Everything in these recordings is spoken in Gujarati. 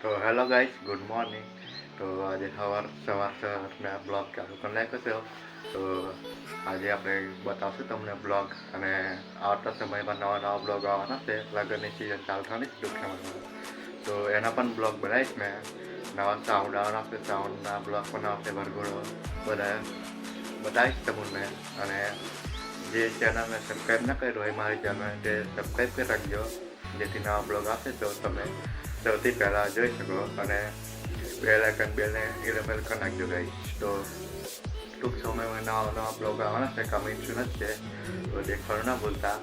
તો હેલો ગાઈસ, ગુડ મોર્નિંગ. તો આજે સવાર મેં બ્લોગ ચાલુ કરી નાખ્યો છે. તો આજે આપણે બતાવશું તમને બ્લોગ, અને આવતા સમયમાં નવા બ્લોગ આવવાના છે. લગ્નની સિઝન ચાલુ થવાની છે ટૂંક સમયમાં. તો એના પણ બ્લોગ બનાવીશ મેં. નવા સાઉન્ડ આવવાના છે, સાઉન્ડના બ્લોગ પણ આવશે. વરઘોડો બધા બતાવીશ તમને. અને જે ચેનલને સબસ્ક્રાઈબ ન કર્યું હોય મારી ચેનલ, તે સબસ્ક્રાઈબ કરી રાખજો, જેથી નવા બ્લોગ આવશે તો તમે સૌથી પહેલાં જોઈ શકો. અને બેલ ઇમેલ કરી નાખજો ગાઈસ. તો ટૂંક સમયમાં નવા બ્લોગ આવવાના છે, કમિંગ સૂન જ છે. તો દેખવાનું ના ભૂલતા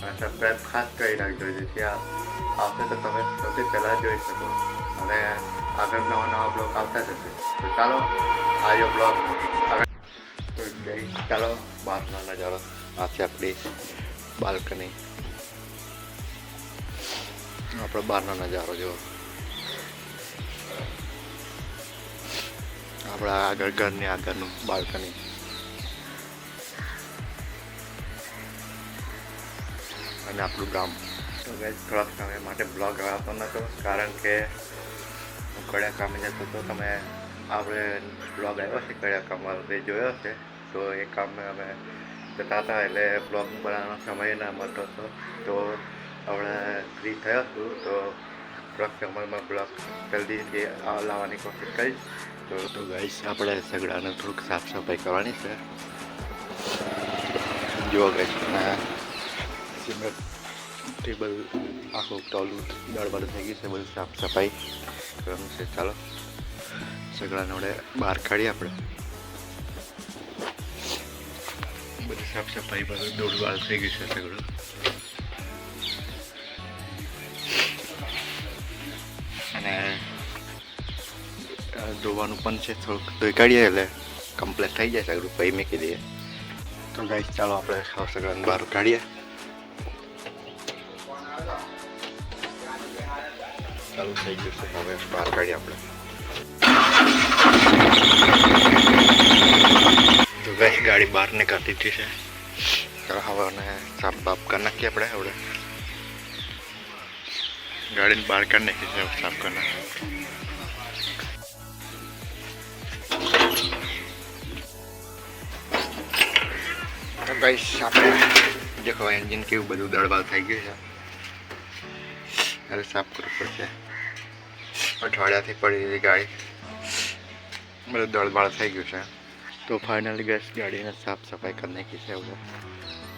અને સબસ્ક્રાઈબ ખાસ કરી રાખજો, જેથી આવશે તો તમે સૌથી પહેલાં જોઈ શકો. અને આગળ નવા બ્લોગ આવતા જશે. તો ચાલો આજે બ્લોગ આગળ. તો ગાઈસ ચાલો બહારના નજારો આ છે આપણી બાલ્કની. આપણો બહારનો નજારો જો આપણા આગળ ઘરની આગળનું બાલ્કની. અને આપણું ગામ. તો ગાઈસ થોડાક સમય માટે બ્લોગ આવતો નહોતો, કારણ કે હું કડિયા કામે જતો હતો. તમે આપણે બ્લોગ આવ્યો છે કડિયા કામમાં, તે જોયો છે. તો એ કામ અમે જતા હતા, એટલે બ્લોગ બનાવવાનો સમય ના મળતો હતો. તો હવે ફ્રી થયો છું, તો થોડાક સમયમાં બ્લોગ જલ્દીથી લાવવાની કોશિશ કરીશ. તો ગાઈસ આપણે સગડાને થોડુંક સાફ સફાઈ કરવાની છે. જો ગાઈસ સિમેન્ટ ટેબલ આખું ટોલું દળબડ થઈ ગયું છે, બધું સાફ સફાઈ કરવાનું છે. ચાલો સગડાને વડે બહાર કાઢીએ. આપણે બધી સાફ સફાઈ બધું દોડવાળ થઈ ગયું છે સગડું. અને ધોવાનું પણ છે, થોડુંક ધોઈ કાઢીએ એટલે કમ્પ્લીટ થઈ જાય સગડું, પછી મૂકી દઈએ. તો ગાઈસ ચાલો આપણે સગડાને બહાર કાઢીએ. ચાલુ થઈ ગયું છે, હવે બહાર કાઢીએ આપણે. તો ગાઈસ ગાડી બહાર નીકળતી છે. ચાલો હવે સાફ બાફ કરી નાખીએ આપણે. હવે ગાડીને બહાર કાઢી નાખી છે, સાફ કરી નાખીએ. તો ગાઈસ આપણે દેખો એન્જિન કેવું બધું દળવાલ થઈ ગયું છે, હવે સાફ કરવું પડશે. અઠવાડિયાથી પડી હતી ગાડી, બધું દળબાળ થઈ ગયું છે. તો ફાઇનલી ગેસ ગાડીને સાફ સફાઈ કરી નાખી છે.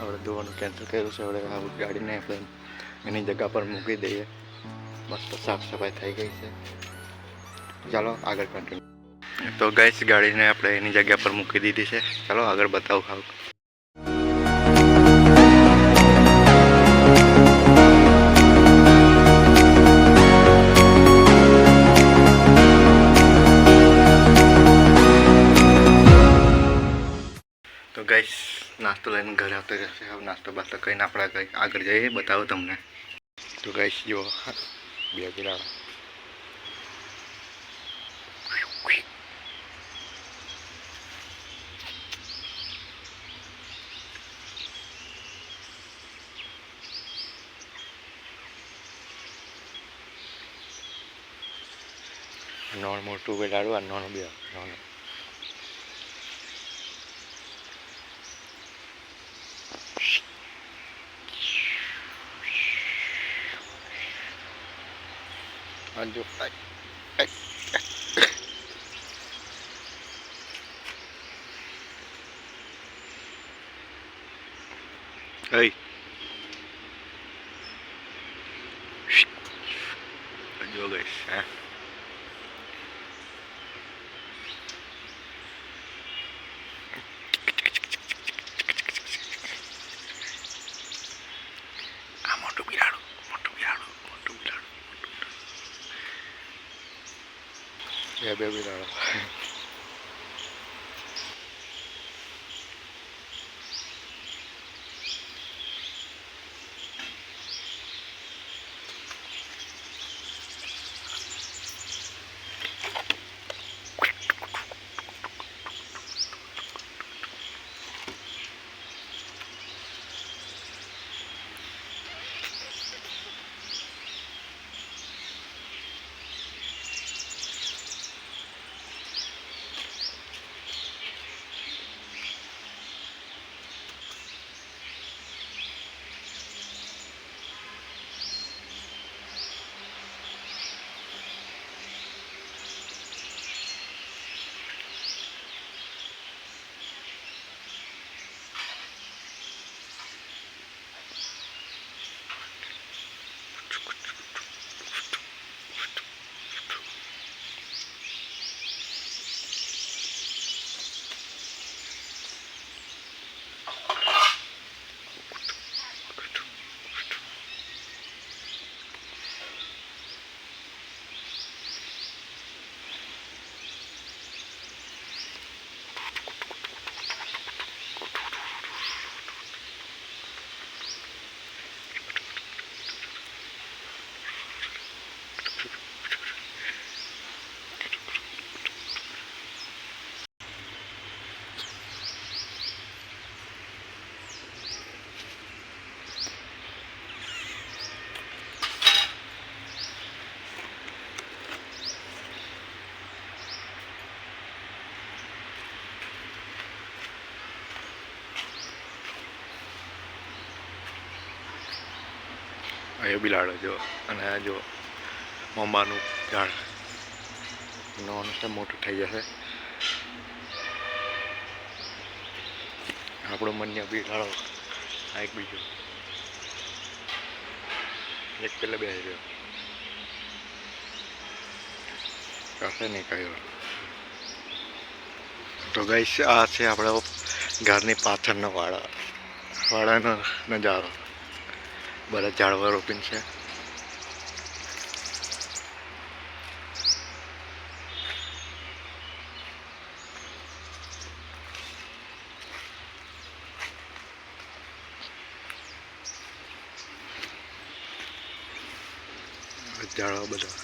હવે ધોવાનું કેન્સલ કર્યું છે. હવે ગાડીને આપણે એની જગ્યા પર મૂકી દઈએ. મસ્ત સાફ સફાઈ થઈ ગઈ છે. ચાલો આગળ કન્ટિન્યુ. તો ગેસ ગાડીને આપણે એની જગ્યા પર મૂકી દીધી છે. ચાલો આગળ બતાવું ખાવ. તો ગાઈસ નાસ્તો લઈને ઘરે આવતો રહેશે. હવે નાસ્તો બાસ્તો કહીને આપણે આગળ જઈએ, બતાવું તમને. તો ગાઈસ જો બે ગિરાડા નોન મોટું બેડાડું અને નાનું બે નાનું. જો જો ગઈશ હા. મોટું બિલાડું બે બિલાડો. એ બિલાડો જો અને આ જો મમ્માનું ઝાડ નાનું છે મોટું થઈ જશે. આપણો મન્ય બિલાડો આ એક બીજો એક પેલા બેસી રહ્યો કશે નહીં કહ્યું. તો ગાઈસ આ છે આપણો ઘરની પાછળનો વાડાનો નજારો. બધા ઝાડવા રોપીને છે. ઝાડવા બધા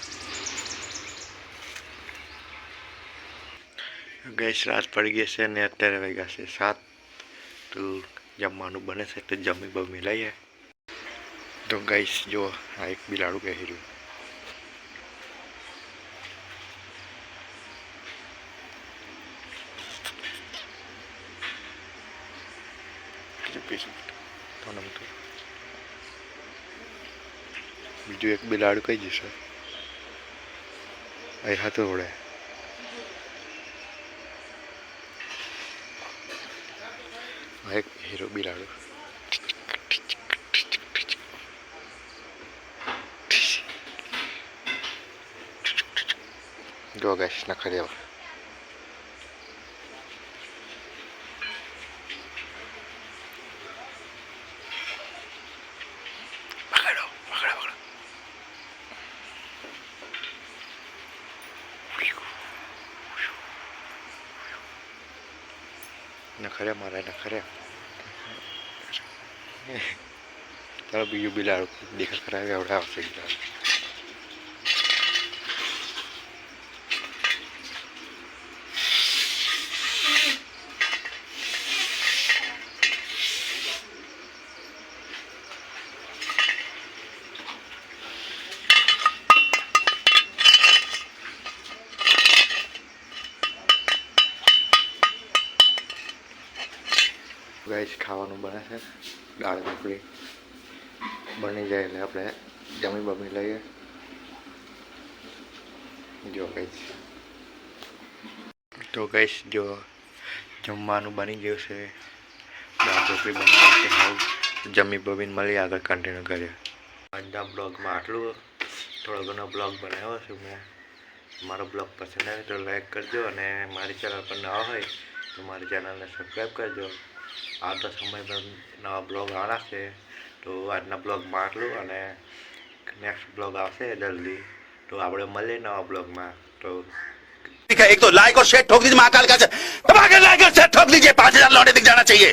ગેસ રાત પડી ગઈ છે ને અત્યારે વાગ્યા છે 7. તો જમવાનું બને છે તો જમી બમી લઈએ. તો ગેસ જો આ એક બિલાડું બેસી રહ્યું. બીજું એક બિલાડું કઈ જશે અહીં હાથો વળે. એક હીરો બિલાડું જો ગેસ ના ખરી નખરે મારે નખરે તારો બીજું બિલાડું દેખા કરાવે એવડે આવશે બિલાડું. ગાઈસ ખાવાનું બને છે. દાળ ઢોકળી બની જાય એટલે આપણે જમી બમી લઈએ. જો ગાઈસ તો ગાઈસ જો જમવાનું બની ગયું છે. દાળ ઢોકળી બનાવી છે. હાલ જમી બમીને મળી આગળ કન્ટિન્યુ કરીએ. આજના બ્લોગમાં આટલું. થોડો ઘણો બ્લોગ બનાવ્યો છું મેં. મારો બ્લોગ પસંદ આવે તો લાઈક કરજો અને મારી ચેનલ પર નવા હોય તો મારી ચેનલને સબસ્ક્રાઈબ કરજો. આવતા સમય પર નવા બ્લોગ આવવાના છે. તો આજના બ્લોગમાં આટલું અને નેક્સ્ટ બ્લોગ આવશે જલ્દી. તો આપણે મળીએ નવા બ્લોગમાં. તો एक तो लाइक और शेयर ठोक दीजिए महाकाल का दबा के लाइक और शेयर ठोक दीजिए 5000 लौटे दिख जाना चाहिए.